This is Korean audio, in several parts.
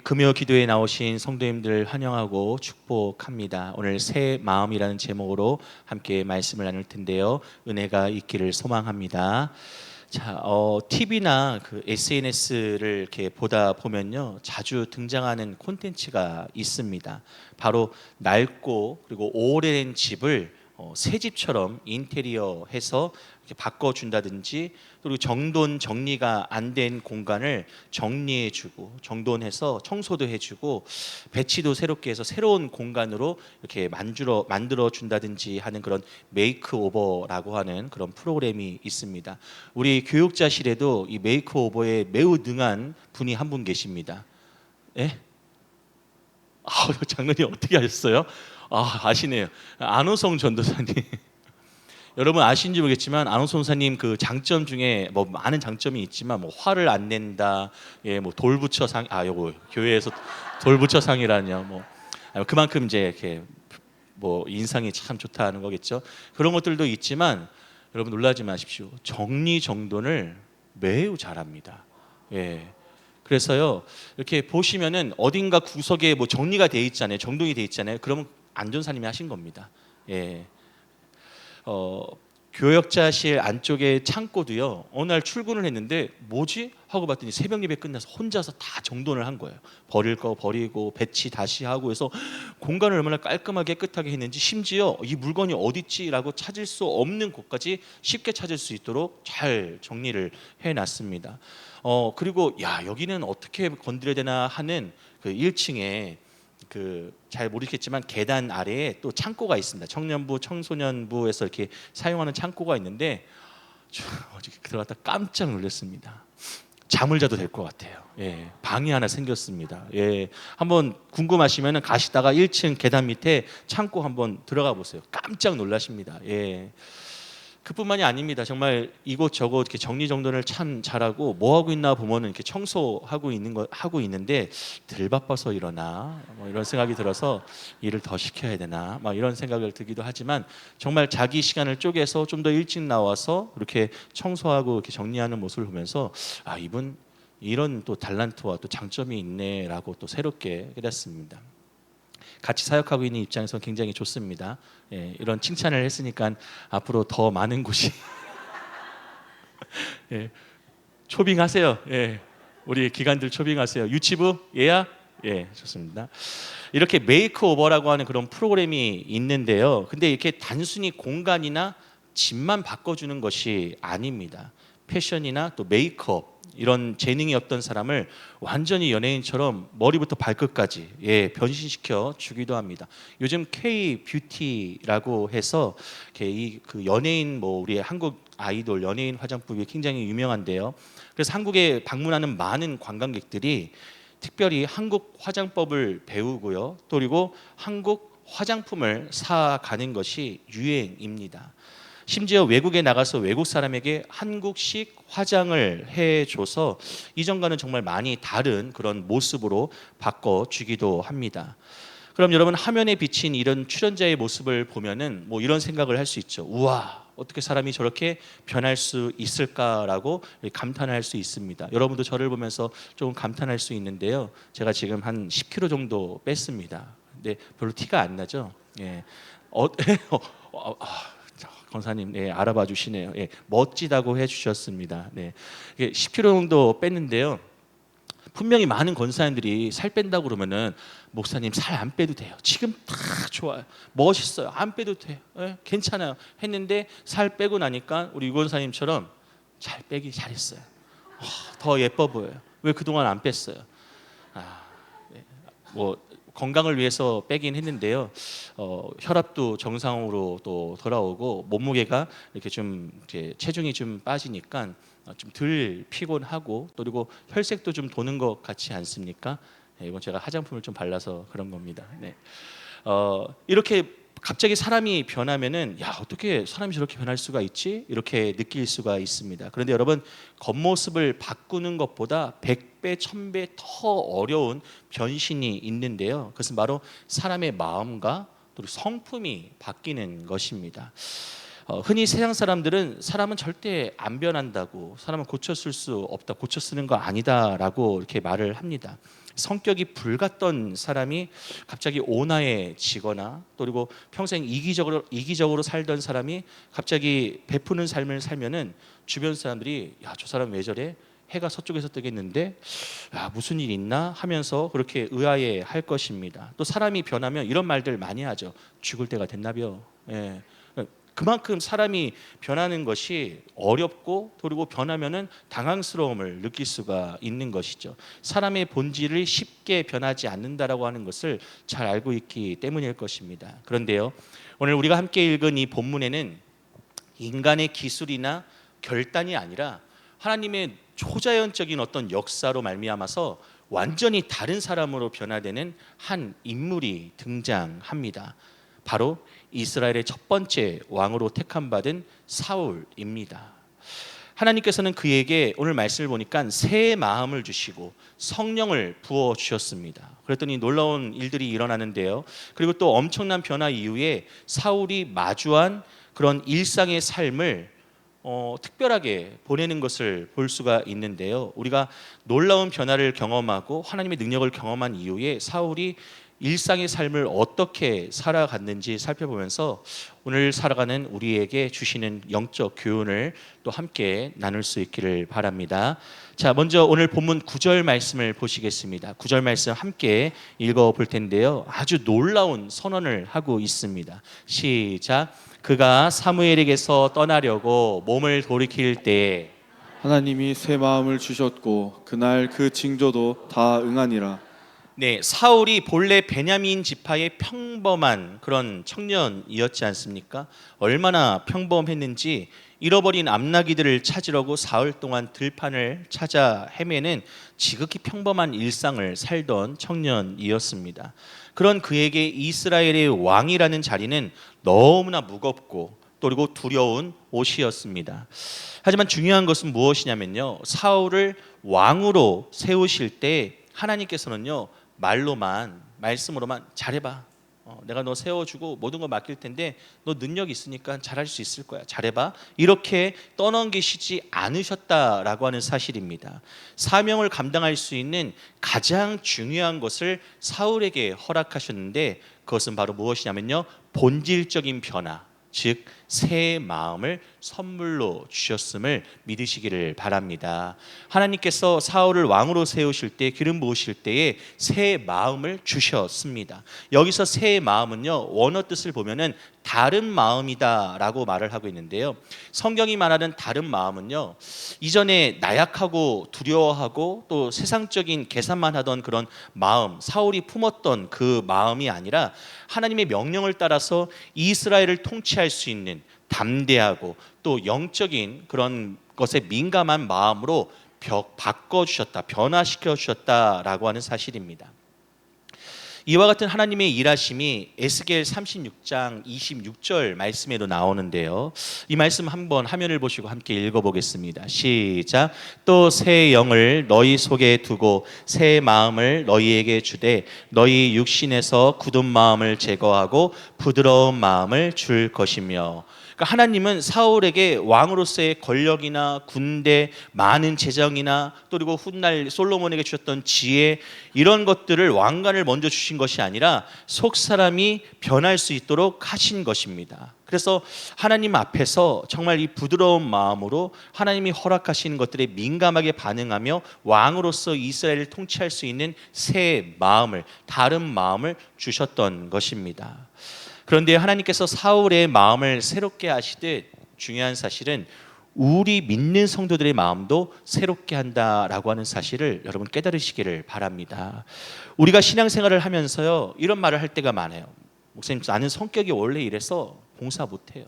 금요 기도에 나오신 성도님들 환영하고 축복합니다. 오늘 새 마음이라는 제목으로 함께 말씀을 나눌 텐데요. 은혜가 있기를 소망합니다. 자, TV나 그 SNS를 이렇게 보다 보면요, 자주 등장하는 콘텐츠가 있습니다. 바로 낡고 그리고 오래된 집을 새 집처럼 인테리어해서 이렇게 바꿔준다든지, 그리고 정돈 정리가 안 된 공간을 정리해주고 정돈해서 청소도 해주고 배치도 새롭게 해서 새로운 공간으로 이렇게 만들어 준다든지 하는 그런 메이크오버라고 하는 그런 프로그램이 있습니다. 우리 교육자실에도 이 메이크오버에 매우 능한 분이 한 분 계십니다. 예? 장로님 어떻게 하셨어요? 아시네요. 안호성 전도사님. 여러분 아시는지 모르겠지만 안호성 사님 그 장점 중에 뭐 많은 장점이 있지만 뭐 화를 안 낸다, 예, 뭐 돌부처상, 요거 교회에서 돌부처상이라뇨, 뭐 그만큼 이제 이렇게 뭐 인상이 참 좋다는 거겠죠. 그런 것들도 있지만 여러분 놀라지 마십시오. 정리정돈을 매우 잘합니다. 예. 그래서요, 이렇게 보시면은 어딘가 구석에 뭐 정리가 돼 있잖아요, 정돈이 돼 있잖아요. 그러면 안전사님이 하신 겁니다. 예. 교역자실 안쪽에 창고도요, 어느 날 출근을 했는데 뭐지? 하고 봤더니 새벽 예배 끝나서 혼자서 다 정돈을 한 거예요. 버릴 거 버리고 배치 다시 하고 해서 공간을 얼마나 깔끔하게 깨끗하게 했는지, 심지어 이 물건이 어딨지라고 찾을 수 없는 곳까지 쉽게 찾을 수 있도록 잘 정리를 해놨습니다. 그리고 여기는 어떻게 건드려야 되나 하는 그 1층에 그 잘 모르겠지만 계단 아래에 또 창고가 있습니다. 청년부, 청소년부에서 이렇게 사용하는 창고가 있는데 어저께 들어갔다 깜짝 놀랐습니다. 잠을 자도 될 것 같아요. 예, 방이 하나 생겼습니다. 예, 한번 궁금하시면 가시다가 1층 계단 밑에 창고 한번 들어가 보세요. 깜짝 놀라십니다. 예. 그뿐만이 아닙니다. 정말 이곳저곳 이렇게 정리정돈을 참 잘하고, 뭐 하고 있나 보면은 이렇게 청소하고 하고 있는데 덜 바빠서 이러나 뭐 이런 생각이 들어서 일을 더 시켜야 되나 막 이런 생각을 들기도 하지만, 정말 자기 시간을 쪼개서 좀 더 일찍 나와서 이렇게 청소하고 이렇게 정리하는 모습을 보면서 이분 이런 또 달란트와 또 장점이 있네라고 또 새롭게 깨닫습니다. 같이 사역하고 있는 입장에서 굉장히 좋습니다. 예, 이런 칭찬을 했으니까 앞으로 더 많은 곳이 예, 초빙하세요. 예, 우리 기관들 초빙하세요. 유치부 예약, 예, 좋습니다. 이렇게 메이크오버라고 하는 그런 프로그램이 있는데요. 근데 이렇게 단순히 공간이나 집만 바꿔주는 것이 아닙니다. 패션이나 또 메이크업, 이런 재능이 없던 사람을 완전히 연예인처럼 머리부터 발끝까지 변신시켜 주기도 합니다. 요즘 K 뷰티라고 해서 그 연예인, 뭐 우리 한국 아이돌 연예인 화장품이 굉장히 유명한데요. 그래서 한국에 방문하는 많은 관광객들이 특별히 한국 화장법을 배우고요, 또 그리고 한국 화장품을 사가는 것이 유행입니다. 심지어 외국에 나가서 외국 사람에게 한국식 화장을 해줘서 이전과는 정말 많이 다른 그런 모습으로 바꿔주기도 합니다. 그럼 여러분, 화면에 비친 이런 출연자의 모습을 보면은 뭐 이런 생각을 할 수 있죠. 우와, 어떻게 사람이 저렇게 변할 수 있을까라고 감탄할 수 있습니다. 여러분도 저를 보면서 조금 감탄할 수 있는데요. 제가 지금 한 10kg 정도 뺐습니다. 근데 별로 티가 안 나죠. 예. 권사님, 알아봐 주시네요. 멋지다고 해주셨습니다. 10kg 정도 뺐는데요. 분명히 많은 권사님들이 살 뺀다고 그러면은, 목사님 살 안 빼도 돼요, 지금 다 좋아요, 멋있어요, 안 빼도 돼요, 괜찮아요 했는데, 살 빼고 나니까 우리 유 권사님처럼 잘 빼기 잘했어요. 더 예뻐 보여요. 왜 그동안 안 뺐어요? 뭐 건강을 위해서 빼긴 했는데요. 혈압도 정상으로 또 돌아오고, 몸무게가 이렇게 좀 이제 체중이 좀 빠지니까 좀 덜 피곤하고, 또 그리고 혈색도 좀 도는 것 같지 않습니까? 이건 제가 화장품을 좀 발라서 그런 겁니다. 이렇게 갑자기 사람이 변하면은, 어떻게 사람이 저렇게 변할 수가 있지? 이렇게 느낄 수가 있습니다. 그런데 여러분, 겉모습을 바꾸는 것보다 100배, 1000배 더 어려운 변신이 있는데요. 그것은 바로 사람의 마음과 또 성품이 바뀌는 것입니다. 흔히 세상 사람들은 사람은 절대 안 변한다고, 사람은 고쳐 쓸 수 없다, 고쳐 쓰는 거 아니다라고 이렇게 말을 합니다. 성격이 불같던 사람이 갑자기 온화해지거나, 또 그리고 평생 이기적으로 살던 사람이 갑자기 베푸는 삶을 살면은 주변 사람들이 야, 저 사람 왜 저래? 해가 서쪽에서 뜨겠는데 야, 무슨 일 있나 하면서 그렇게 의아해 할 것입니다. 또 사람이 변하면 이런 말들 많이 하죠. 죽을 때가 됐나벼. 예. 그만큼 사람이 변하는 것이 어렵고, 그리고 변하면은 당황스러움을 느낄 수가 있는 것이죠. 사람의 본질을 쉽게 변하지 않는다라고 하는 것을 잘 알고 있기 때문일 것입니다. 그런데요, 오늘 우리가 함께 읽은 이 본문에는 인간의 기술이나 결단이 아니라 하나님의 초자연적인 어떤 역사로 말미암아서 완전히 다른 사람으로 변화되는 한 인물이 등장합니다. 바로 이스라엘의 첫 번째 왕으로 택함받은 사울입니다. 하나님께서는 그에게 오늘 말씀을 보니까 새 마음을 주시고 성령을 부어 주셨습니다. 그랬더니 놀라운 일들이 일어나는데요. 그리고 또 엄청난 변화 이후에 사울이 마주한 그런 일상의 삶을 특별하게 보내는 것을 볼 수가 있는데요. 우리가 놀라운 변화를 경험하고 하나님의 능력을 경험한 이후에 사울이 일상의 삶을 어떻게 살아갔는지 살펴보면서 오늘 살아가는 우리에게 주시는 영적 교훈을 또 함께 나눌 수 있기를 바랍니다. 자, 먼저 오늘 본문 9절 말씀을 보시겠습니다. 9절 말씀 함께 읽어볼 텐데요. 아주 놀라운 선언을 하고 있습니다. 시작. 그가 사무엘에게서 떠나려고 몸을 돌이킬 때에 하나님이 새 마음을 주셨고 그날 그 징조도 다 응하니라. 네, 사울이 본래 베냐민 지파의 평범한 그런 청년이었지 않습니까? 얼마나 평범했는지 잃어버린 암나기들을 찾으려고 사흘 동안 들판을 찾아 헤매는 지극히 평범한 일상을 살던 청년이었습니다. 그런 그에게 이스라엘의 왕이라는 자리는 너무나 무겁고 또 그리고 두려운 옷이었습니다. 하지만 중요한 것은 무엇이냐면요, 사울을 왕으로 세우실 때 하나님께서는요, 말씀으로만 잘해봐. 내가 너 세워주고 모든 거 맡길 텐데 너 능력 있으니까 잘할 수 있을 거야. 잘해봐. 이렇게 떠넘기시지 않으셨다라고 하는 사실입니다. 사명을 감당할 수 있는 가장 중요한 것을 사울에게 허락하셨는데 그것은 바로 무엇이냐면요, 본질적인 변화, 즉 새 마음을 선물로 주셨음을 믿으시기를 바랍니다. 하나님께서 사울을 왕으로 세우실 때, 기름 부으실 때에 새 마음을 주셨습니다. 여기서 새 마음은요, 원어 뜻을 보면은 다른 마음이다라고 말을 하고 있는데요. 성경이 말하는 다른 마음은요, 이전에 나약하고 두려워하고 또 세상적인 계산만 하던 그런 마음, 사울이 품었던 그 마음이 아니라 하나님의 명령을 따라서 이스라엘을 통치할 수 있는 담대하고 또 영적인 그런 것에 민감한 마음으로 바꿔주셨다, 변화시켜주셨다라고 하는 사실입니다. 이와 같은 하나님의 일하심이 에스겔 36장 26절 말씀에도 나오는데요. 이 말씀 한번 화면을 보시고 함께 읽어보겠습니다. 시작. 또 새 영을 너희 속에 두고 새 마음을 너희에게 주되 너희 육신에서 굳은 마음을 제거하고 부드러운 마음을 줄 것이며. 그러니까 하나님은 사울에게 왕으로서의 권력이나 군대, 많은 재정이나 또 그리고 훗날 솔로몬에게 주셨던 지혜, 이런 것들을 왕관을 먼저 주신 것이 아니라 속 사람이 변할 수 있도록 하신 것입니다. 그래서 하나님 앞에서 정말 이 부드러운 마음으로 하나님이 허락하시는 것들에 민감하게 반응하며 왕으로서 이스라엘을 통치할 수 있는 새 마음을, 다른 마음을 주셨던 것입니다. 그런데 하나님께서 사울의 마음을 새롭게 하시듯 중요한 사실은 우리 믿는 성도들의 마음도 새롭게 한다라고 하는 사실을 여러분 깨달으시기를 바랍니다. 우리가 신앙생활을 하면서요, 이런 말을 할 때가 많아요. 목사님, 나는 성격이 원래 이래서 봉사 못해요.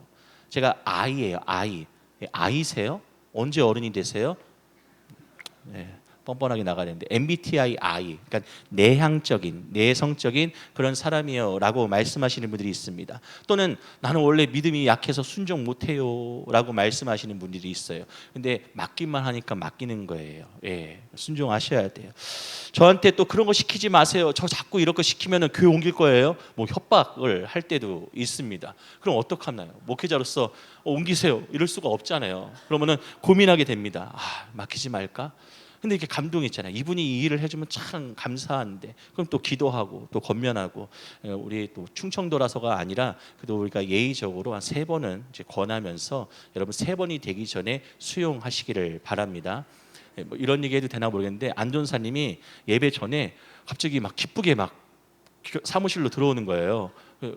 제가 아이예요. 아이세요? 언제 어른이 되세요? 네. 뻔뻔하게 나가야 되는데 MBTI I, 그러니까 내향적인, 내성적인 그런 사람이요라고 말씀하시는 분들이 있습니다. 또는 나는 원래 믿음이 약해서 순종 못해요라고 말씀하시는 분들이 있어요. 근데 맡기만 하니까 맡기는 거예요. 예, 순종하셔야 돼요. 저한테 또 그런 거 시키지 마세요. 저 자꾸 이런 거 시키면은 교회 옮길 거예요. 뭐 협박을 할 때도 있습니다. 그럼 어떡하나요? 목회자로서 옮기세요. 이럴 수가 없잖아요. 그러면은 고민하게 됩니다. 맡기지 말까? 근데 이렇게 감동이 있잖아요. 이분이 이 일을 해주면 참 감사한데, 그럼 또 기도하고 또 권면하고, 우리 또 충청도라서가 아니라 그래도 우리가 예의적으로 한 3번은 이제 권하면서 여러분 3번이 되기 전에 수용하시기를 바랍니다. 뭐 이런 얘기해도 되나 모르겠는데 안전사님이 예배 전에 갑자기 막 기쁘게 막 사무실로 들어오는 거예요.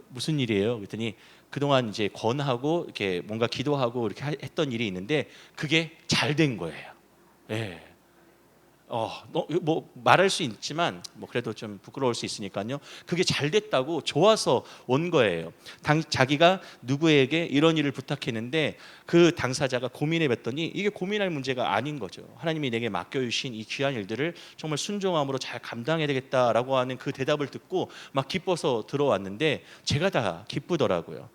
무슨 일이에요? 그랬더니 그동안 이제 권하고 이렇게 뭔가 기도하고 이렇게 했던 일이 있는데 그게 잘 된 거예요. 예. 뭐 말할 수 있지만 뭐 그래도 좀 부끄러울 수 있으니까요. 그게 잘 됐다고 좋아서 온 거예요. 자기가 누구에게 이런 일을 부탁했는데 그 당사자가 고민해 봤더니 이게 고민할 문제가 아닌 거죠. 하나님이 내게 맡겨주신 이 귀한 일들을 정말 순종함으로 잘 감당해야 되겠다라고 하는 그 대답을 듣고 막 기뻐서 들어왔는데 제가 다 기쁘더라고요.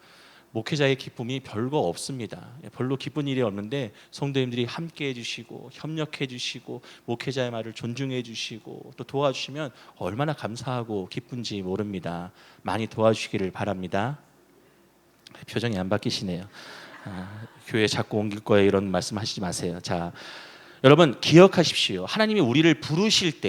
목회자의 기쁨이 별거 없습니다. 별로 기쁜 일이 없는데 성도님들이 함께 해주시고 협력해 주시고 목회자의 말을 존중해 주시고 또 도와주시면 얼마나 감사하고 기쁜지 모릅니다. 많이 도와주시기를 바랍니다. 표정이 안 바뀌시네요. 교회 자꾸 옮길 거예요 이런 말씀하시지 마세요. 자, 여러분 기억하십시오. 하나님이 우리를 부르실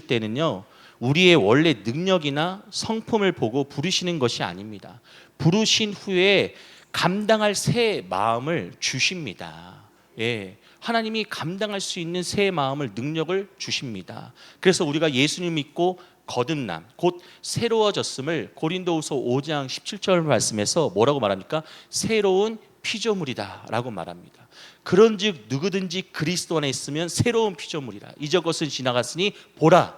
때는요, 우리의 원래 능력이나 성품을 보고 부르시는 것이 아닙니다. 부르신 후에 감당할 새 마음을 주십니다. 예, 하나님이 감당할 수 있는 새 마음을, 능력을 주십니다. 그래서 우리가 예수님 믿고 거듭남, 곧 새로워졌음을 고린도후서 5장 17절 말씀에서 뭐라고 말합니까? 새로운 피조물이다 라고 말합니다. 그런즉 누구든지 그리스도 안에 있으면 새로운 피조물이라. 이전 것은 지나갔으니 보라,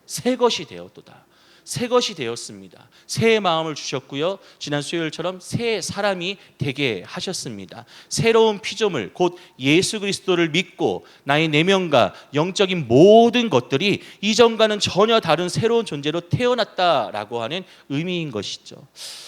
새 것이 되었도다. 새 것이 되었습니다. 새 마음을 주셨고요. 지난 수요일처럼 새 사람이 되게 하셨습니다. 새로운 피조물, 곧 예수 그리스도를 믿고 나의 내면과 영적인 모든 것들이 이전과는 전혀 다른 새로운 존재로 태어났다라고 하는 의미인 것이죠.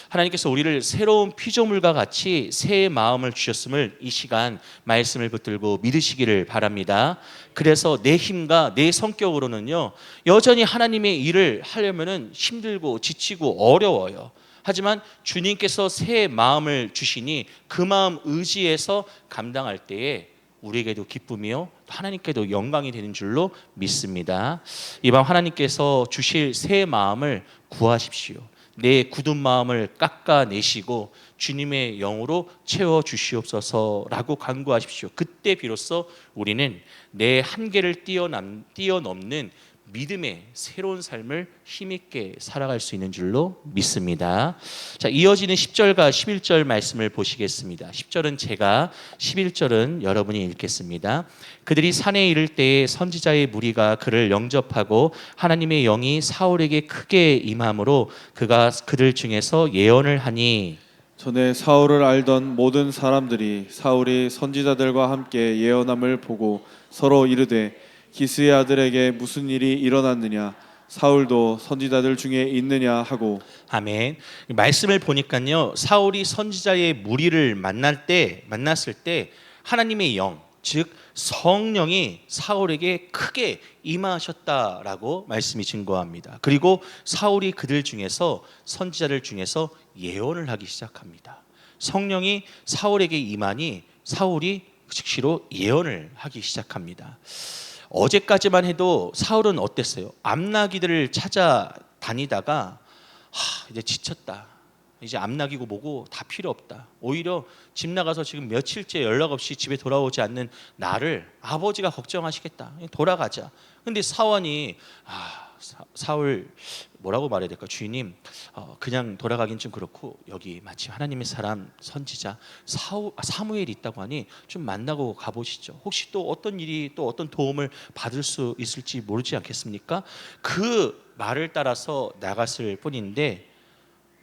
하나님께서 우리를 새로운 피조물과 같이 새 마음을 주셨음을 이 시간 말씀을 붙들고 믿으시기를 바랍니다. 그래서 내 힘과 내 성격으로는요, 여전히 하나님의 일을 하려면은 힘들고 지치고 어려워요. 하지만 주님께서 새 마음을 주시니 그 마음 의지해서 감당할 때에 우리에게도 기쁨이요 하나님께도 영광이 되는 줄로 믿습니다. 이밤 하나님께서 주실 새 마음을 구하십시오. 내 굳은 마음을 깎아내시고 주님의 영으로 채워주시옵소서라고 간구하십시오. 그때 비로소 우리는 내 한계를 뛰어넘는 믿음의 새로운 삶을 힘있게 살아갈 수 있는 줄로 믿습니다. 자, 이어지는 10절과 11절 말씀을 보시겠습니다. 10절은 제가, 11절은 여러분이 읽겠습니다. 그들이 산에 이를 때에 선지자의 무리가 그를 영접하고 하나님의 영이 사울에게 크게 임함으로 그가 그들 중에서 예언을 하니, 전에 사울을 알던 모든 사람들이 사울이 선지자들과 함께 예언함을 보고 서로 이르되 기스의 아들에게 무슨 일이 일어났느냐, 사울도 선지자들 중에 있느냐 하고. 아멘. 말씀을 보니까요, 사울이 선지자의 무리를 만났을 때 하나님의 영, 즉 성령이 사울에게 크게 임하셨다라고 말씀이 증거합니다. 그리고 사울이 그들 중에서, 선지자들 중에서 예언을 하기 시작합니다. 성령이 사울에게 임하니 사울이 즉시로 예언을 하기 시작합니다. 어제까지만 해도 사울은 어땠어요? 암나기들을 찾아다니다가 이제 지쳤다. 이제 암나기고 뭐고 다 필요 없다. 오히려 집 나가서 지금 며칠째 연락 없이 집에 돌아오지 않는 나를 아버지가 걱정하시겠다. 돌아가자. 근데 사원이 사울 뭐라고 말해야 될까? 주인님, 그냥 돌아가긴 좀 그렇고 여기 마침 하나님의 사람 선지자 사무엘이 있다고 하니 좀 만나고 가보시죠. 혹시 또 어떤 일이, 또 어떤 도움을 받을 수 있을지 모르지 않겠습니까? 그 말을 따라서 나갔을 뿐인데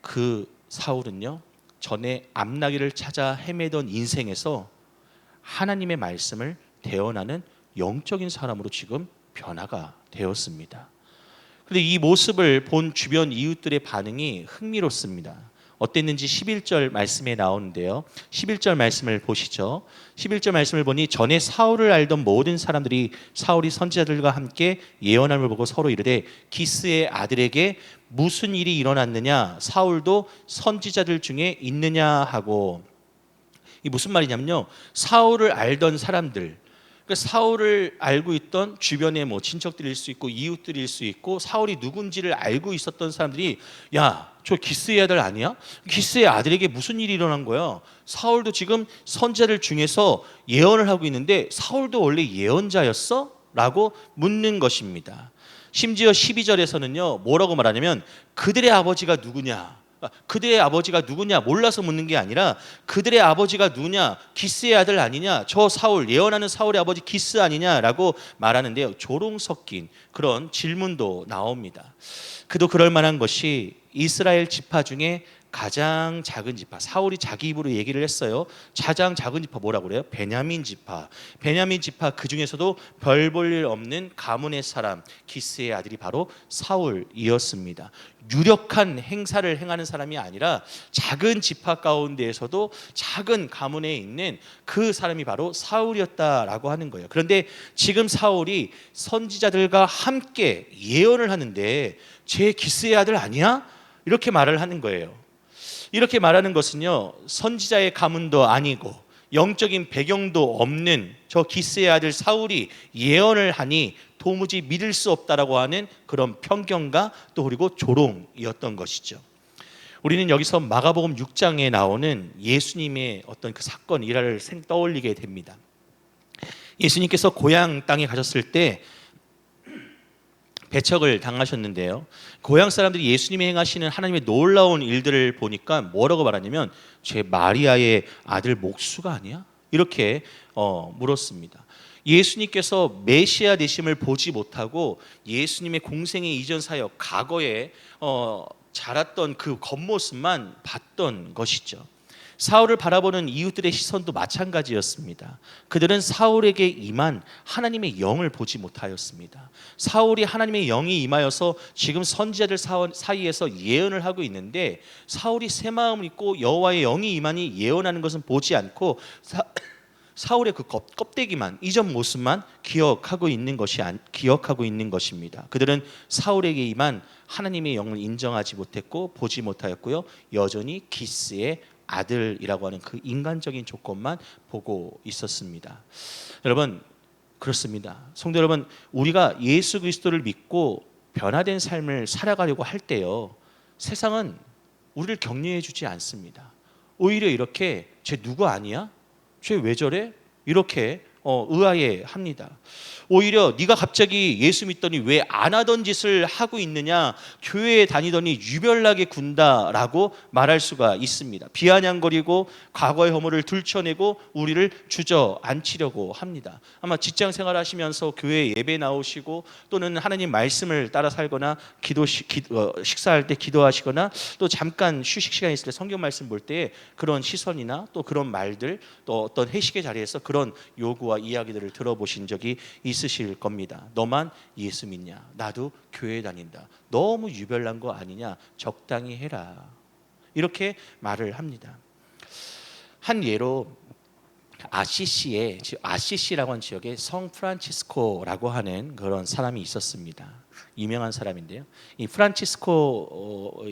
그 사울은요, 전에 암나기를 찾아 헤매던 인생에서 하나님의 말씀을 대언하는 영적인 사람으로 지금 변화가 되었습니다. 그런데 이 모습을 본 주변 이웃들의 반응이 흥미롭습니다. 어땠는지 11절 말씀에 나오는데요. 11절 말씀을 보시죠. 11절 말씀을 보니 전에 사울을 알던 모든 사람들이 사울이 선지자들과 함께 예언함을 보고 서로 이르되 기스의 아들에게 무슨 일이 일어났느냐 사울도 선지자들 중에 있느냐 하고, 이 무슨 말이냐면요, 사울을 알던 사람들, 그러니까 사울을 알고 있던 주변의 뭐 친척들일 수 있고 이웃들일 수 있고 사울이 누군지를 알고 있었던 사람들이 야, 저 기스의 아들 아니야? 기스의 아들에게 무슨 일이 일어난 거야? 사울도 지금 선지자들 중에서 예언을 하고 있는데 사울도 원래 예언자였어? 라고 묻는 것입니다. 심지어 12절에서는요 뭐라고 말하냐면 그들의 아버지가 누구냐, 그들의 아버지가 누구냐 몰라서 묻는 게 아니라 그들의 아버지가 누구냐, 기스의 아들 아니냐, 저 사울 예언하는 사울의 아버지 기스 아니냐라고 말하는데요, 조롱 섞인 그런 질문도 나옵니다. 그도 그럴 만한 것이 이스라엘 지파 중에 가장 작은 지파, 사울이 자기 입으로 얘기를 했어요. 가장 작은 지파 뭐라고 그래요? 베냐민 지파. 베냐민 지파 그 중에서도 별 볼 일 없는 가문의 사람 기스의 아들이 바로 사울이었습니다. 유력한 행사를 행하는 사람이 아니라 작은 지파 가운데에서도 작은 가문에 있는 그 사람이 바로 사울이었다라고 하는 거예요. 그런데 지금 사울이 선지자들과 함께 예언을 하는데 제 기스의 아들 아니야? 이렇게 말을 하는 거예요. 이렇게 말하는 것은요, 선지자의 가문도 아니고 영적인 배경도 없는 저 기스의 아들 사울이 예언을 하니 도무지 믿을 수 없다라고 하는 그런 편견과 또 그리고 조롱이었던 것이죠. 우리는 여기서 마가복음 6장에 나오는 예수님의 어떤 그 사건 일화를 떠올리게 됩니다. 예수님께서 고향 땅에 가셨을 때 배척을 당하셨는데요, 고향 사람들이 예수님이 행하시는 하나님의 놀라운 일들을 보니까 뭐라고 말하냐면 제 마리아의 아들 목수가 아니야? 이렇게 물었습니다. 예수님께서 메시아 되심을 보지 못하고 예수님의 공생의 이전 사역 과거에 자랐던 그 겉모습만 봤던 것이죠. 사울을 바라보는 이웃들의 시선도 마찬가지였습니다. 그들은 사울에게 임한 하나님의 영을 보지 못하였습니다. 사울이 하나님의 영이 임하여서 지금 선지자들 사이에서 예언을 하고 있는데 사울이 새 마음을 입고 여호와의 영이 임하니 예언하는 것은 보지 않고 사울의 그 껍데기만, 이전 모습만 기억하고 있는 것입니다. 그들은 사울에게 임한 하나님의 영을 인정하지 못했고 보지 못하였고요, 여전히 기스의 아들이라고 하는 그 인간적인 조건만 보고 있었습니다. 여러분, 그렇습니다. 성도 여러분, 우리가 예수 그리스도를 믿고 변화된 삶을 살아가려고 할 때요, 세상은 우리를 격려해 주지 않습니다. 오히려 이렇게 쟤 누구 아니야? 쟤 왜 저래? 이렇게 의아해 합니다. 오히려 네가 갑자기 예수 믿더니 왜 안 하던 짓을 하고 있느냐, 교회에 다니더니 유별나게 군다라고 말할 수가 있습니다. 비아냥거리고 과거의 허물을 들춰내고 우리를 주저앉히려고 합니다. 아마 직장 생활하시면서 교회 예배 나오시고 또는 하나님 말씀을 따라 살거나 식사할 때 기도하시거나 또 잠깐 휴식 시간 있을 때 성경 말씀 볼 때 그런 시선이나 또 그런 말들, 또 어떤 회식의 자리에서 그런 요구와 이야기들을 들어보신 적이 있으실 겁니다. 너만 예수 믿냐? 나도 교회 다닌다. 너무 유별난 거 아니냐? 적당히 해라. 이렇게 말을 합니다. 한 예로 아시시라고 하는 지역에 성 프란치스코라고 하는 그런 사람이 있었습니다. 유명한 사람인데요, 이 프란치스코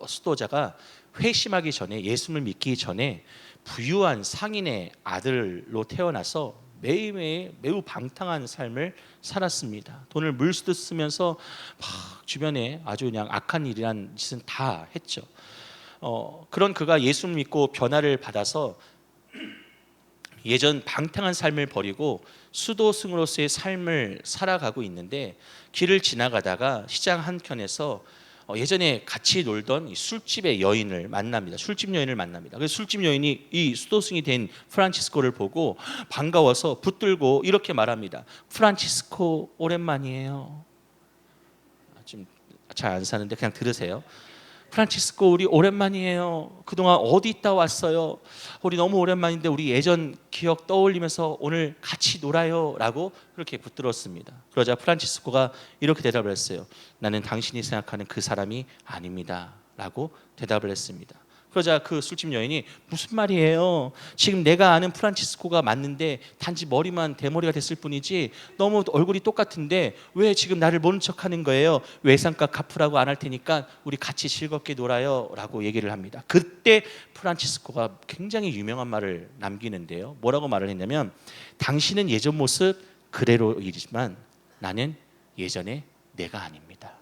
수도자가 회심하기 전에, 예수를 믿기 전에 부유한 상인의 아들로 태어나서 매우 방탕한 삶을 살았습니다. 돈을 물쓰듯 쓰면서 막 주변에 아주 그냥 악한 일이란 짓은 다 했죠. 그런 그가 예수를 믿고 변화를 받아서 예전 방탕한 삶을 버리고 수도승으로서의 삶을 살아가고 있는데, 길을 지나가다가 시장 한켠에서 예전에 같이 놀던 술집의 여인을 만납니다. 술집 여인을 만납니다. 그래서 술집 여인이 이 수도승이 된 프란치스코를 보고 반가워서 붙들고 이렇게 말합니다. 프란치스코 오랜만이에요. 좀 잘 안 사는데 그냥 들으세요. 프란치스코 우리 오랜만이에요. 그동안 어디 있다 왔어요? 우리 너무 오랜만인데 우리 예전 기억 떠올리면서 오늘 같이 놀아요 라고 그렇게 붙들었습니다. 그러자 프란치스코가 이렇게 대답을 했어요. 나는 당신이 생각하는 그 사람이 아닙니다 라고 대답을 했습니다. 그러자 그 술집 여인이 무슨 말이에요? 지금 내가 아는 프란치스코가 맞는데 단지 머리만 대머리가 됐을 뿐이지 너무 얼굴이 똑같은데 왜 지금 나를 모른 척하는 거예요? 외상값 갚으라고 안 할 테니까 우리 같이 즐겁게 놀아요 라고 얘기를 합니다. 그때 프란치스코가 굉장히 유명한 말을 남기는데요. 뭐라고 말을 했냐면 당신은 예전 모습 그대로이지만 나는 예전에 내가 아닙니다.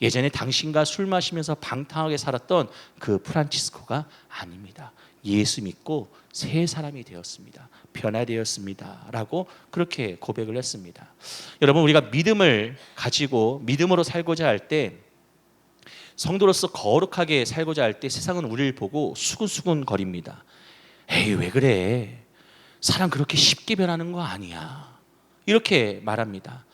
예전에 당신과 술 마시면서 방탕하게 살았던 그 프란치스코가 아닙니다. 예수 믿고 새 사람이 되었습니다. 변화되었습니다. 라고 그렇게 고백을 했습니다. 여러분, 우리가 믿음을 가지고 믿음으로 살고자 할 때, 성도로서 거룩하게 살고자 할 때 세상은 우리를 보고 수근수근 거립니다. 에이, 왜 그래? 사람 그렇게 쉽게 변하는 거 아니야. 이렇게 말합니다.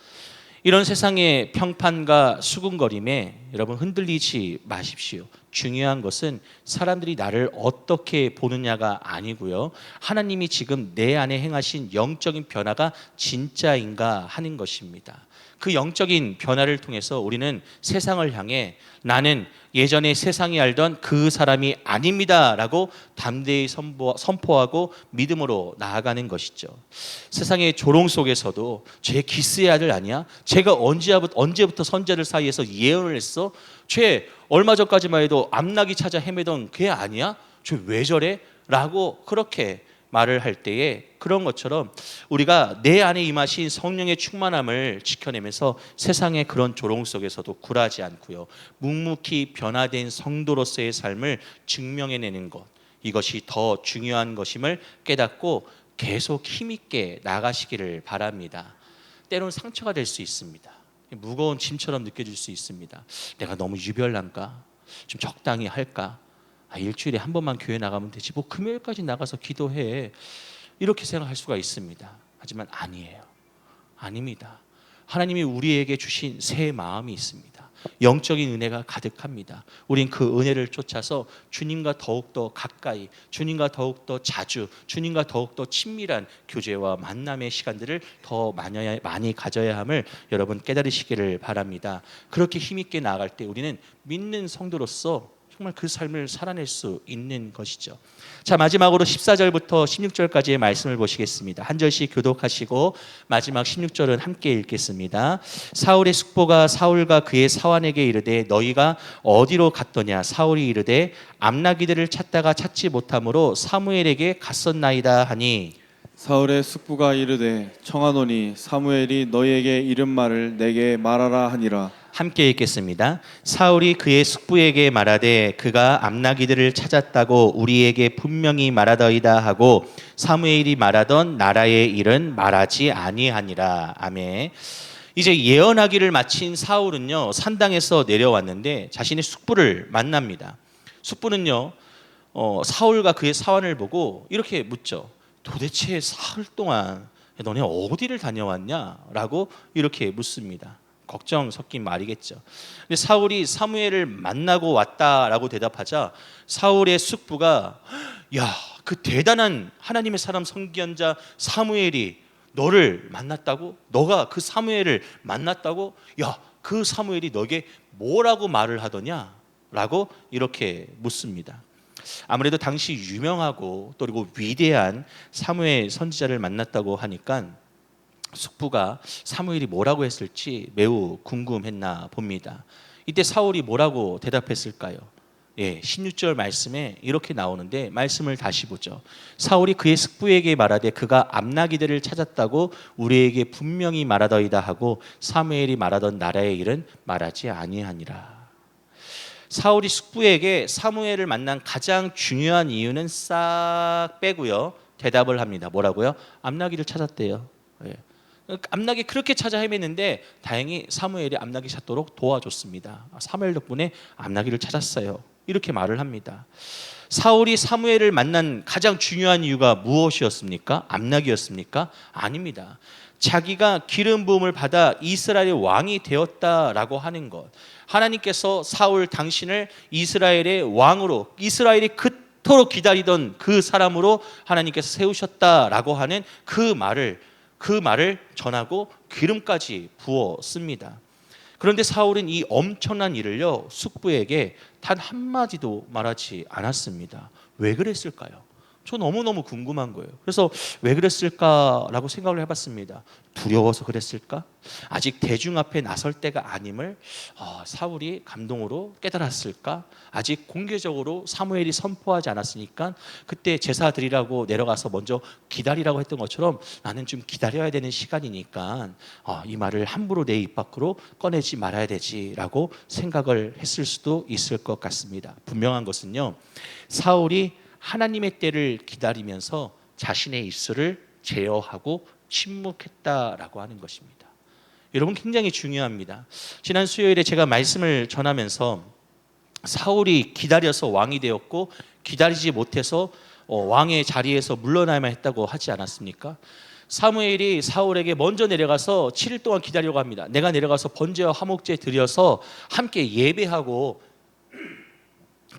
이런 세상의 평판과 수군거림에 여러분 흔들리지 마십시오. 중요한 것은 사람들이 나를 어떻게 보느냐가 아니고요. 하나님이 지금 내 안에 행하신 영적인 변화가 진짜인가 하는 것입니다. 그 영적인 변화를 통해서 우리는 세상을 향해 나는 예전에 세상이 알던 그 사람이 아닙니다 라고 담대히 선포하고 믿음으로 나아가는 것이죠. 세상의 조롱 속에서도 쟤 기스의 아들 아니야? 쟤가 언제부터 선자들 사이에서 예언을 했어? 쟤 얼마 전까지만 해도 암나기 찾아 헤매던 걔 아니야? 쟤 왜 저래? 라고 그렇게 말을 할 때에 그런 것처럼 우리가 내 안에 임하신 성령의 충만함을 지켜내면서 세상의 그런 조롱 속에서도 굴하지 않고요. 묵묵히 변화된 성도로서의 삶을 증명해내는 것, 이것이 더 중요한 것임을 깨닫고 계속 힘있게 나가시기를 바랍니다. 때로는 상처가 될 수 있습니다. 무거운 짐처럼 느껴질 수 있습니다. 내가 너무 유별난가? 좀 적당히 할까? 일주일에 한 번만 교회 나가면 되지 뭐 금요일까지 나가서 기도해 이렇게 생각할 수가 있습니다. 하지만 아니에요. 아닙니다. 하나님이 우리에게 주신 새 마음이 있습니다. 영적인 은혜가 가득합니다. 우린 그 은혜를 쫓아서 주님과 더욱더 가까이, 주님과 더욱더 자주, 주님과 더욱더 친밀한 교제와 만남의 시간들을 더 많이 가져야 함을 여러분 깨달으시기를 바랍니다. 그렇게 힘있게 나아갈 때 우리는 믿는 성도로서 정말 그 삶을 살아낼 수 있는 것이죠. 자, 마지막으로 14절부터 16절까지의 말씀을 보시겠습니다. 한 절씩 교독하시고 마지막 16절은 함께 읽겠습니다. 사울의 숙보가 사울과 그의 사환에게 이르되 너희가 어디로 갔더냐? 사울이 이르되 암나기들을 찾다가 찾지 못함으로 사무엘에게 갔었나이다 하니 사울의 숙부가 이르되 청하노니 사무엘이 너희에게 이른 말을 내게 말하라 하니라. 함께 읽겠습니다. 사울이 그의 숙부에게 말하되 그가 암나기들을 찾았다고 우리에게 분명히 말하더이다 하고 사무엘이 말하던 나라의 일은 말하지 아니하니라. 아멘. 이제 예언하기를 마친 사울은요 산당에서 내려왔는데 자신의 숙부를 만납니다. 숙부는요 사울과 그의 사환을 보고 이렇게 묻죠. 도대체 사흘 동안 너네 어디를 다녀왔냐? 라고 이렇게 묻습니다. 걱정 섞인 말이겠죠. 근데 사울이 사무엘을 만나고 왔다라고 대답하자 사울의 숙부가 야, 그 대단한 하나님의 사람 선지자 사무엘이 너를 만났다고? 너가 그 사무엘을 만났다고? 야, 그 사무엘이 너에게 뭐라고 말을 하더냐? 라고 이렇게 묻습니다. 아무래도 당시 유명하고 또 그리고 위대한 사무엘 선지자를 만났다고 하니까 숙부가 사무엘이 뭐라고 했을지 매우 궁금했나 봅니다. 이때 사울이 뭐라고 대답했을까요? 16절 말씀에 이렇게 나오는데 말씀을 다시 보죠. 사울이 그의 숙부에게 말하되 그가 암나기들을 찾았다고 우리에게 분명히 말하더이다 하고 사무엘이 말하던 나라의 일은 말하지 아니하니라. 사울이 숙부에게 사무엘을 만난 가장 중요한 이유는 싹 빼고요. 대답을 합니다. 뭐라고요? 암나기를 찾았대요. 암나기 그렇게 찾아 헤맸는데 다행히 사무엘이 암나기 찾도록 도와줬습니다. 사무엘 덕분에 암나기를 찾았어요. 이렇게 말을 합니다. 사울이 사무엘을 만난 가장 중요한 이유가 무엇이었습니까? 암나기였습니까? 아닙니다. 자기가 기름 부음을 받아 이스라엘의 왕이 되었다라고 하는 것. 하나님께서 사울 당신을 이스라엘의 왕으로, 이스라엘이 그토록 기다리던 그 사람으로 하나님께서 세우셨다라고 하는 그 말을 전하고 기름까지 부었습니다. 그런데 사울은 이 엄청난 일을요, 숙부에게 단 한마디도 말하지 않았습니다. 왜 그랬을까요? 저 너무너무 궁금한 거예요. 그래서 왜 그랬을까라고 생각을 해봤습니다. 두려워서 그랬을까? 아직 대중 앞에 나설 때가 아님을 사울이 감동으로 깨달았을까? 아직 공개적으로 사무엘이 선포하지 않았으니까 그때 제사 드리라고 내려가서 먼저 기다리라고 했던 것처럼 나는 좀 기다려야 되는 시간이니까 이 말을 함부로 내 입 밖으로 꺼내지 말아야 되지라고 생각을 했을 수도 있을 것 같습니다. 분명한 것은요, 사울이 하나님의 때를 기다리면서 자신의 입술을 제어하고 침묵했다라고 하는 것입니다. 여러분, 굉장히 중요합니다. 지난 수요일에 제가 말씀을 전하면서 사울이 기다려서 왕이 되었고 기다리지 못해서 왕의 자리에서 물러나야만 했다고 하지 않았습니까? 사무엘이 사울에게 먼저 내려가서 7일 동안 기다리려고 합니다. 내가 내려가서 번제와 화목제 드려서 함께 예배하고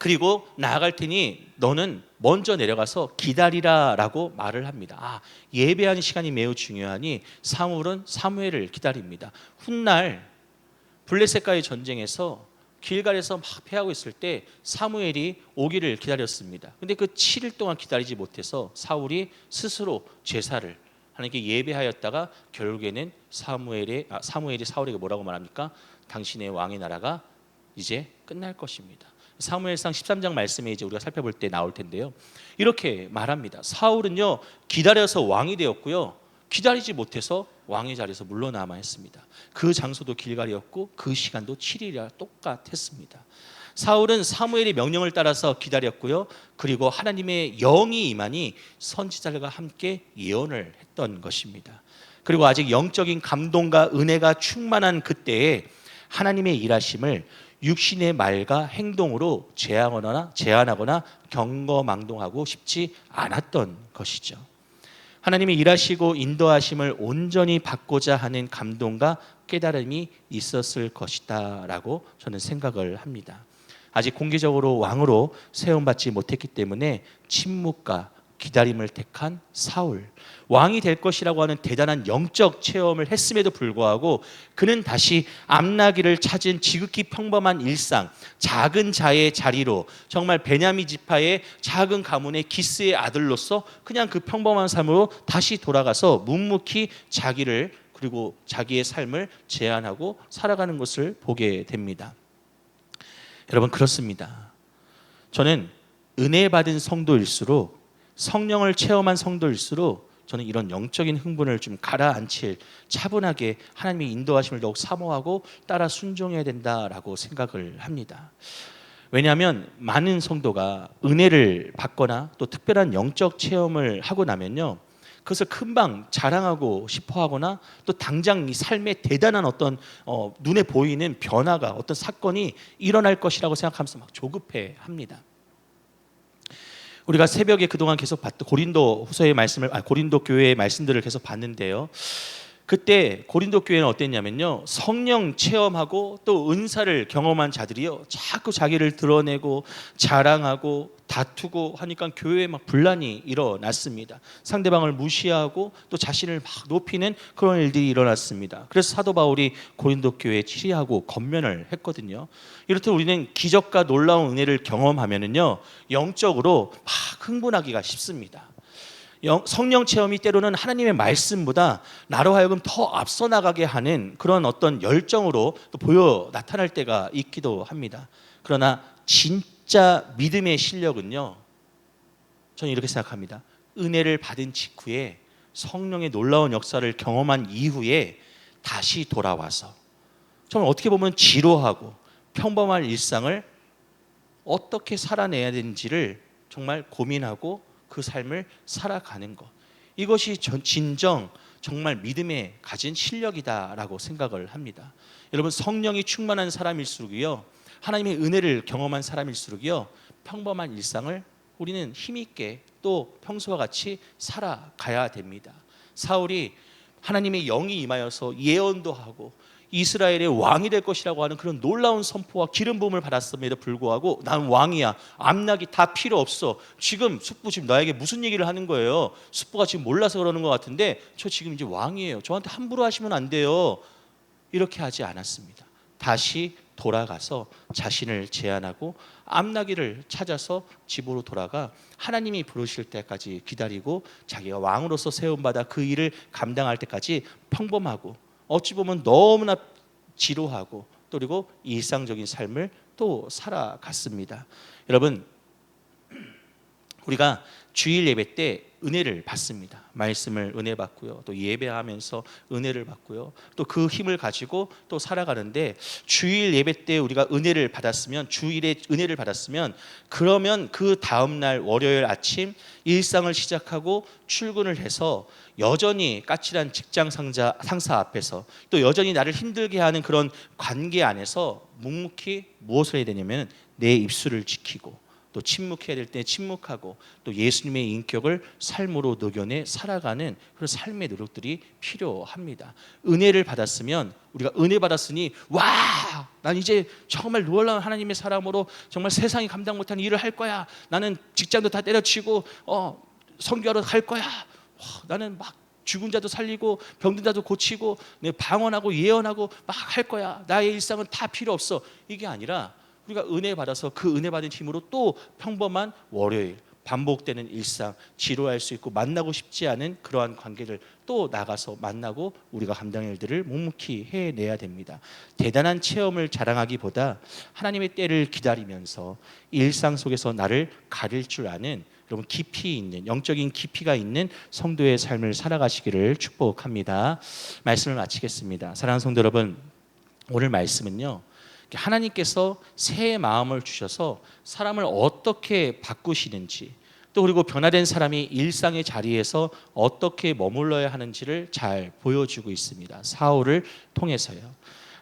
그리고 나아갈 테니 너는 먼저 내려가서 기다리라라고 말을 합니다. 예배하는 시간이 매우 중요하니 사무엘을 기다립니다. 훗날 블레셋과의 전쟁에서 길갈에서 막 패하고 있을 때 사무엘이 오기를 기다렸습니다. 근데 그 7일 동안 기다리지 못해서 사울이 스스로 제사를 하나님께 예배하였다가 결국에는 사무엘이 사울에게 뭐라고 말합니까? 당신의 왕의 나라가 이제 끝날 것입니다. 사무엘상 13장 말씀에 이제 우리가 살펴볼 때 나올 텐데요. 이렇게 말합니다. 사울은요, 기다려서 왕이 되었고요, 기다리지 못해서 왕의 자리에서 물러나야만 했습니다. 그 장소도 길갈이었고 그 시간도 7일이라 똑같았습니다. 사울은 사무엘의 명령을 따라서 기다렸고요, 그리고 하나님의 영이 임하니 선지자들과 함께 예언을 했던 것입니다. 그리고 아직 영적인 감동과 은혜가 충만한 그때에 하나님의 일하심을 육신의 말과 행동으로 제한하거나 경거망동하고 싶지 않았던 것이죠. 하나님이 일하시고 인도하심을 온전히 받고자 하는 감동과 깨달음이 있었을 것이다 라고 저는 생각을 합니다. 아직 공개적으로 왕으로 세움받지 못했기 때문에 침묵과 기다림을 택한 사울, 왕이 될 것이라고 하는 대단한 영적 체험을 했음에도 불구하고 그는 다시 암나기를 찾은 지극히 평범한 일상, 작은 자의 자리로, 정말 베냐민 지파의 작은 가문의 기스의 아들로서 그냥 그 평범한 삶으로 다시 돌아가서 묵묵히 자기를 그리고 자기의 삶을 제한하고 살아가는 것을 보게 됩니다. 여러분, 그렇습니다. 저는 은혜 받은 성도일수록, 성령을 체험한 성도일수록 저는 이런 영적인 흥분을 좀 가라앉힐, 차분하게 하나님의 인도하심을 더욱 사모하고 따라 순종해야 된다라고 생각을 합니다. 왜냐하면 많은 성도가 은혜를 받거나 또 특별한 영적 체험을 하고 나면요, 그것을 금방 자랑하고 싶어하거나 또 당장 이 삶에 대단한 어떤 눈에 보이는 변화가, 어떤 사건이 일어날 것이라고 생각하면서 막 조급해합니다. 우리가 새벽에 그동안 계속 봤던 고린도 교회의 말씀들을 계속 봤는데요, 그때 고린도 교회는 어땠냐면요, 성령 체험하고 또 은사를 경험한 자들이요, 자꾸 자기를 드러내고 자랑하고 다투고 하니까 교회에 막 분란이 일어났습니다. 상대방을 무시하고 또 자신을 막 높이는 그런 일들이 일어났습니다. 그래서 사도 바울이 고린도 교회에 치리하고 권면을 했거든요. 이렇듯 우리는 기적과 놀라운 은혜를 경험하면은요, 영적으로 막 흥분하기가 쉽습니다. 성령 체험이 때로는 하나님의 말씀보다 나로 하여금 더 앞서 나가게 하는 그런 어떤 열정으로 또 보여 나타날 때가 있기도 합니다. 그러나 진짜 믿음의 실력은요, 저는 이렇게 생각합니다. 은혜를 받은 직후에 성령의 놀라운 역사를 경험한 이후에 다시 돌아와서 정말 어떻게 보면 지루하고 평범한 일상을 어떻게 살아내야 되는지를 정말 고민하고 그 삶을 살아가는 것, 이것이 진정 정말 믿음에 가진 실력이다라고 생각을 합니다. 여러분, 성령이 충만한 사람일수록요, 하나님의 은혜를 경험한 사람일수록요, 평범한 일상을 우리는 힘있게 또 평소와 같이 살아가야 됩니다. 사울이 하나님의 영이 임하여서 예언도 하고 이스라엘의 왕이 될 것이라고 하는 그런 놀라운 선포와 기름 부음을 받았음에도 불구하고 난 왕이야, 암낙이 다 필요 없어, 지금 숙부 지금 나에게 무슨 얘기를 하는 거예요? 숙부가 지금 몰라서 그러는 것 같은데 저 지금 이제 왕이에요, 저한테 함부로 하시면 안 돼요. 이렇게 하지 않았습니다. 다시 돌아가서 자신을 제안하고 암나기를 찾아서 집으로 돌아가 하나님이 부르실 때까지 기다리고 자기가 왕으로서 세움받아 그 일을 감당할 때까지 평범하고 어찌 보면 너무나 지루하고 또 그리고 일상적인 삶을 또 살아갔습니다. 여러분, 우리가 주일 예배 때 은혜를 받습니다. 말씀을 은혜 받고요, 또 예배하면서 은혜를 받고요, 또 그 힘을 가지고 또 살아가는데, 주일 예배 때 우리가 은혜를 받았으면, 주일에 은혜를 받았으면 그러면 그 다음날 월요일 아침 일상을 시작하고 출근을 해서 여전히 까칠한 직장 상사 앞에서 또 여전히 나를 힘들게 하는 그런 관계 안에서 묵묵히 무엇을 해야 되냐면 내 입술을 지키고 또 침묵해야 될 때 침묵하고 또 예수님의 인격을 삶으로 녹여내 살아가는 그런 삶의 노력들이 필요합니다. 은혜를 받았으면, 우리가 은혜 받았으니 와, 난 이제 정말 놀라운 하나님의 사람으로 정말 세상이 감당 못하는 일을 할 거야, 나는 직장도 다 때려치고 선교하러 갈 거야, 나는 막 죽은 자도 살리고 병든 자도 고치고 내 방언하고 예언하고 막 할 거야, 나의 일상은 다 필요 없어, 이게 아니라 우리가 은혜 받아서 그 은혜 받은 힘으로 또 평범한 월요일, 반복되는 일상, 지루할 수 있고 만나고 싶지 않은 그러한 관계를 또 나가서 만나고 우리가 감당할 일들을 묵묵히 해내야 됩니다. 대단한 체험을 자랑하기보다 하나님의 때를 기다리면서 일상 속에서 나를 가릴 줄 아는, 여러분, 깊이 있는, 영적인 깊이가 있는 성도의 삶을 살아가시기를 축복합니다. 말씀을 마치겠습니다. 사랑하는 성도 여러분, 오늘 말씀은요, 하나님께서 새 마음을 주셔서 사람을 어떻게 바꾸시는지, 또 그리고 변화된 사람이 일상의 자리에서 어떻게 머물러야 하는지를 잘 보여주고 있습니다. 사울을 통해서요.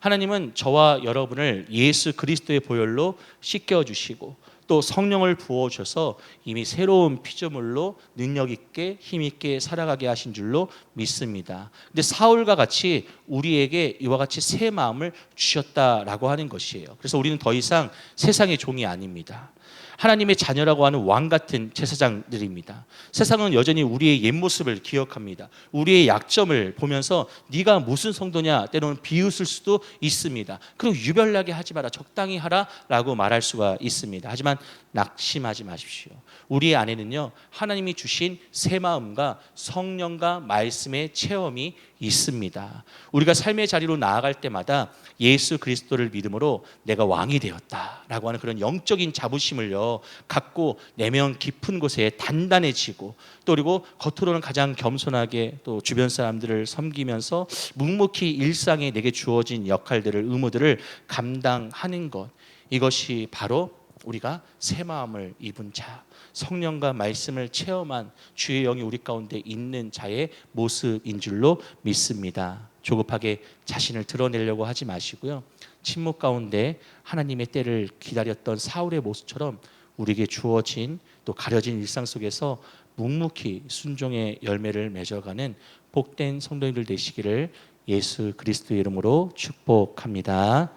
하나님은 저와 여러분을 예수 그리스도의 보혈로 씻겨주시고 또 성령을 부어주셔서 이미 새로운 피조물로 능력 있게 힘 있게 살아가게 하신 줄로 믿습니다. 근데 사울과 같이 우리에게 이와 같이 새 마음을 주셨다라고 하는 것이에요. 그래서 우리는 더 이상 세상의 종이 아닙니다. 하나님의 자녀라고 하는 왕 같은 제사장들입니다. 세상은 여전히 우리의 옛 모습을 기억합니다. 우리의 약점을 보면서 네가 무슨 성도냐 때로는 비웃을 수도 있습니다. 그리고 유별나게 하지 마라, 적당히 하라라고 말할 수가 있습니다. 하지만 낙심하지 마십시오. 우리 안에는요, 하나님이 주신 새 마음과 성령과 말씀의 체험이 있습니다. 우리가 삶의 자리로 나아갈 때마다 예수 그리스도를 믿음으로 내가 왕이 되었다라고 하는 그런 영적인 자부심을요 갖고 내면 깊은 곳에 단단해지고, 또 그리고 겉으로는 가장 겸손하게 또 주변 사람들을 섬기면서 묵묵히 일상에 내게 주어진 역할들을, 의무들을 감당하는 것, 이것이 바로 우리가 새 마음을 입은 자, 성령과 말씀을 체험한 주의 영이 우리 가운데 있는 자의 모습인 줄로 믿습니다. 조급하게 자신을 드러내려고 하지 마시고요, 침묵 가운데 하나님의 때를 기다렸던 사울의 모습처럼 우리에게 주어진 또 가려진 일상 속에서 묵묵히 순종의 열매를 맺어가는 복된 성도님들 되시기를 예수 그리스도의 이름으로 축복합니다.